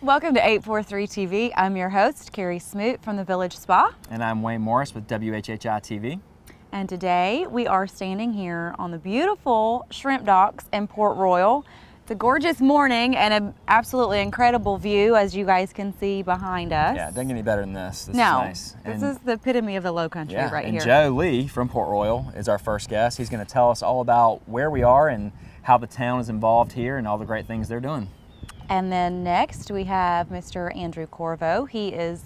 Welcome to 843 TV. I'm your host, Carrie Smoot from the Village Spa. And I'm Wayne Morris with WHHI-TV. And today we are standing here on the beautiful shrimp docks in Port Royal. It's a gorgeous morning and an absolutely incredible view, as you guys can see behind us. Yeah, it doesn't get any better than this. This no, is nice. This is the epitome of the low country right here. And Joe Lee from Port Royal is our first guest. He's going to tell us all about where we are and how the town is involved here and all the great things they're doing. And then next we have Mr. Andrew Corvo. He is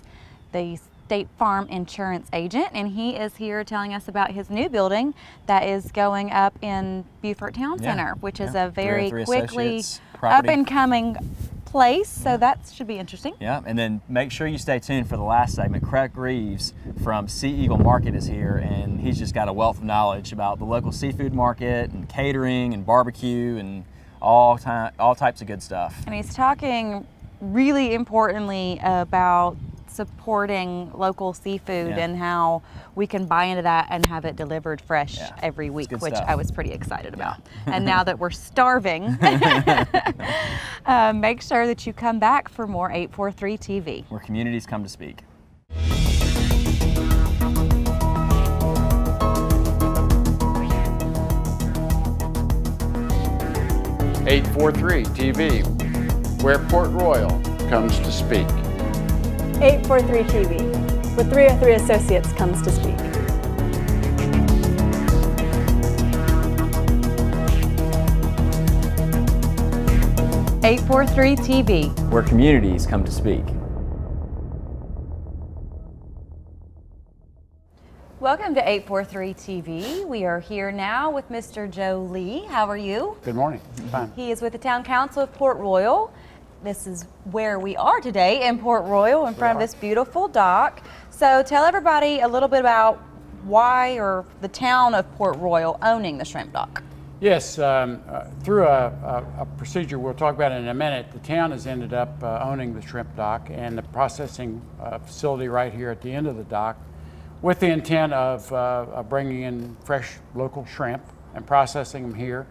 the State Farm insurance agent, and he is here telling us about his new building that is going up in Beaufort Town Center, which is a very quickly up and coming place, so that should be interesting. Yeah, and then make sure you stay tuned for the last segment. Craig Reaves from Sea Eagle Market is here, and he's just got a wealth of knowledge about the local seafood market and catering and barbecue and all types of good stuff. And he's talking really importantly about supporting local seafood and how we can buy into that and have it delivered fresh every week, which I was pretty excited about. And now that we're starving, make sure that you come back for more 843 TV. Where communities come to speak. .843 TV, where Port Royal comes to speak. 843 TV, where 303 Associates comes to speak. .843 TV, where communities come to speak. Welcome to 843 TV. We are here now with Mr. Joe Lee. How are you? Good morning. Fine. He is with the Town Council of Port Royal. This is where we are today in Port Royal in front of this beautiful dock. So tell everybody a little bit about why or the town of Port Royal owning the shrimp dock. Yes, through a procedure we'll talk about in a minute, the town has ended up owning the shrimp dock and the processing facility right here at the end of the dock, with the intent of bringing in fresh local shrimp and processing them here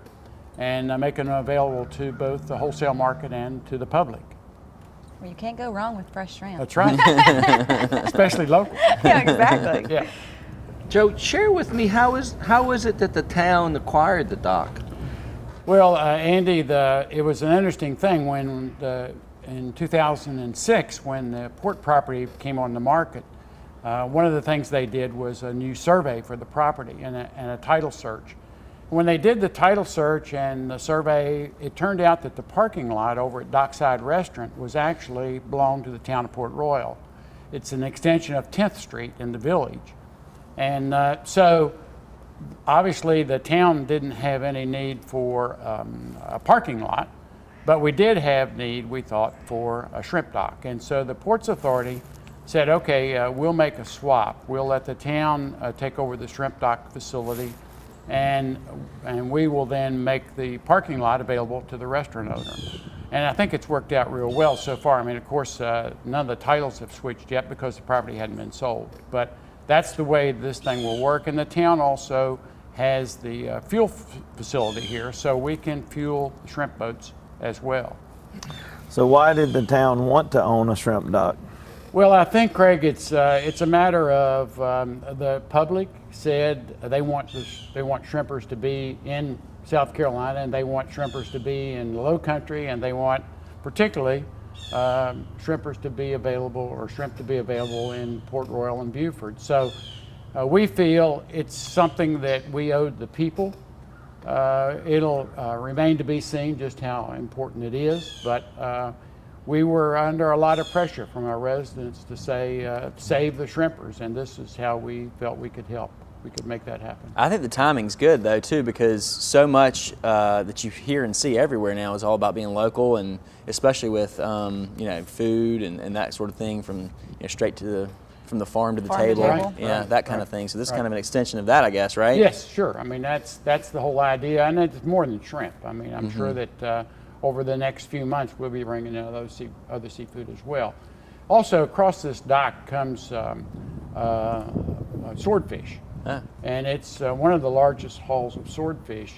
and making them available to both the wholesale market and to the public. Well, you can't go wrong with fresh shrimp. That's right, especially local. Yeah, exactly. Yeah. Joe, share with me how is it that the town acquired the dock? Well, Andy, it was an interesting thing when in 2006, when the port property came on the market. One of the things they did was a new survey for the property and a title search. When they did the title search and the survey, it turned out that the parking lot over at Dockside Restaurant was actually belonged to the town of Port Royal. It's an extension of 10th Street in the village. And so obviously the town didn't have any need for a parking lot, but we did have need, we thought, for a shrimp dock. And so the Ports Authority said, okay, we'll make a swap. We'll let the town take over the shrimp dock facility, and we will then make the parking lot available to the restaurant owner. And I think it's worked out real well so far. I mean, of course, none of the titles have switched yet because the property hadn't been sold. But that's the way this thing will work. And the town also has the fuel facility here, so we can fuel the shrimp boats as well. So why did the town want to own a shrimp dock? Well, I think, Craig, it's a matter of the public said they want shrimpers to be in South Carolina, and they want shrimpers to be in the Low Country, and they want particularly shrimpers to be available, or shrimp to be available in Port Royal and Beaufort. So we feel it's something that we owed the people. It'll remain to be seen just how important it is, but we were under a lot of pressure from our residents to say, save the shrimpers, and this is how we felt we could help. We could make that happen. I think the timing's good though too, because so much that you hear and see everywhere now is all about being local, and especially with food and that sort of thing from straight to from the farm to the table. That kind of thing. So this is kind of an extension of that, I guess, right? Yes, sure. I mean, that's the whole idea, and it's more than shrimp. I mean, I'm sure that over the next few months we'll be bringing in other seafood as well. Also, across this dock comes swordfish. Ah. And it's one of the largest hauls of swordfish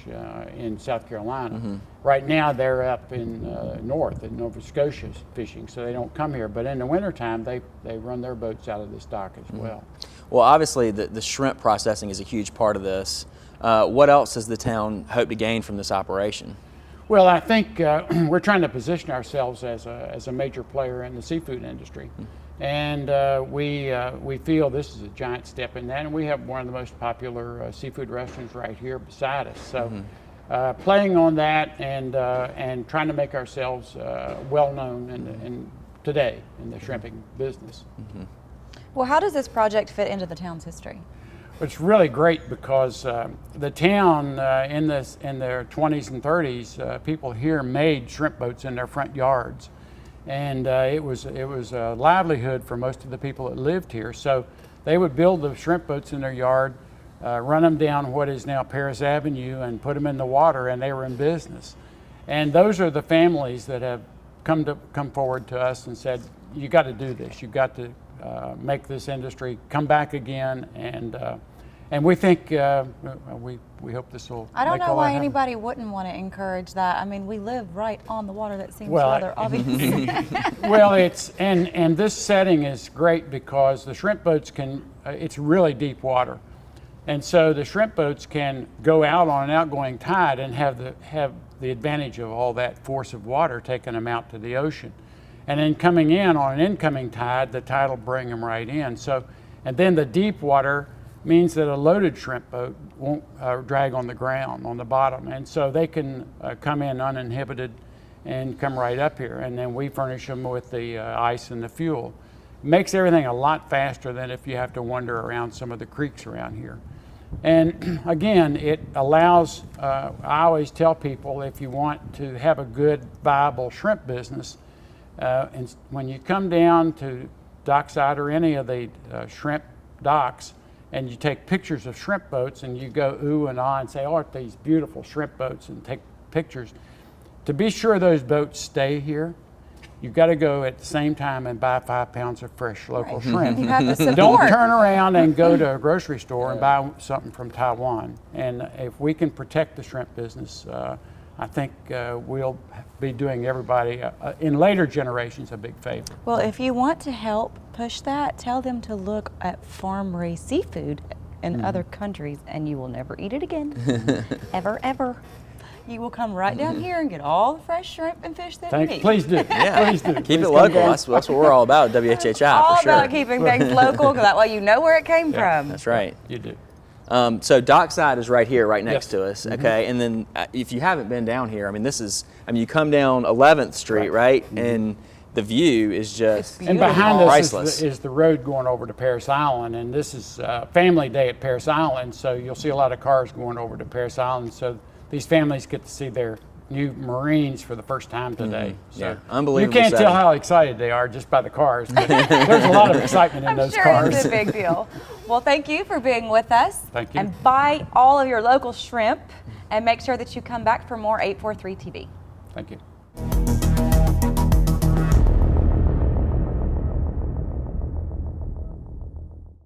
in South Carolina. Right now they're up in north in Nova Scotia fishing, so they don't come here. But in the wintertime, they run their boats out of this dock as well. Well, obviously the shrimp processing is a huge part of this. What else does the town hope to gain from this operation? Well, I think we're trying to position ourselves as a major player in the seafood industry. And we feel this is a giant step in that, and we have one of the most popular seafood restaurants right here beside us. So playing on that and trying to make ourselves well known in today in the shrimping business. Well, how does this project fit into the town's history? It's really great because the town in their 20s and 30s, people here made shrimp boats in their front yards. And it was a livelihood for most of the people that lived here. So they would build the shrimp boats in their yard, run them down what is now Paris Avenue, and put them in the water, and they were in business. And those are the families that have come forward to us and said, you got to do this. You've got to make this industry come back again, and we think we hope this will. I don't make know all why that happen. anybody wouldn't want to encourage that. I mean, we live right on the water. That seems Well, rather obvious. Well, it's and this setting is great because the shrimp boats can. It's really deep water, and so the shrimp boats can go out on an outgoing tide and have the advantage of all that force of water taking them out to the ocean, and then coming in on an incoming tide, the tide will bring them right in. So, and then the deep water means that a loaded shrimp boat won't drag on the ground on the bottom, and so they can come in uninhibited and come right up here, and then we furnish them with the ice and the fuel. It makes everything a lot faster than if you have to wander around some of the creeks around here. And again, it allows, I always tell people, if you want to have a good, viable shrimp business, and when you come down to Dockside or any of the shrimp docks, and you take pictures of shrimp boats and you go ooh and ah and say, oh, aren't these beautiful shrimp boats, and take pictures. To be sure those boats stay here, you've got to go at the same time and buy 5 pounds of fresh local shrimp. You have to support. Don't turn around and go to a grocery store and buy something from Taiwan. And if we can protect the shrimp business, I think we'll be doing everybody in later generations a big favor. Well, if you want to help push that, tell them to look at farm-raised seafood in other countries, and you will never eat it again, ever, ever. You will come right down here and get all the fresh shrimp and fish that you need. Please do. Yeah, Please do. keep Please it come local. down. That's what we're all about at WHHI, All for sure. about keeping things local, because that way you know where it came from. That's right. You do. So Dockside is right here, right next Yes. to us, okay? And then if you haven't been down here, I mean, you come down 11th Street, right? And the view is just And behind us priceless. is the road going over to Paris Island, and this is family day at Paris Island, so you'll see a lot of cars going over to Paris Island, so these families get to see their new Marines for the first time today. So Yeah, unbelievable You can't tell setting. how excited they are just by the cars, but there's a lot of excitement in I'm those sure cars. it's a big deal. Well, thank you for being with us. Thank you. And buy all of your local shrimp, and make sure that you come back for more 843 TV. Thank you.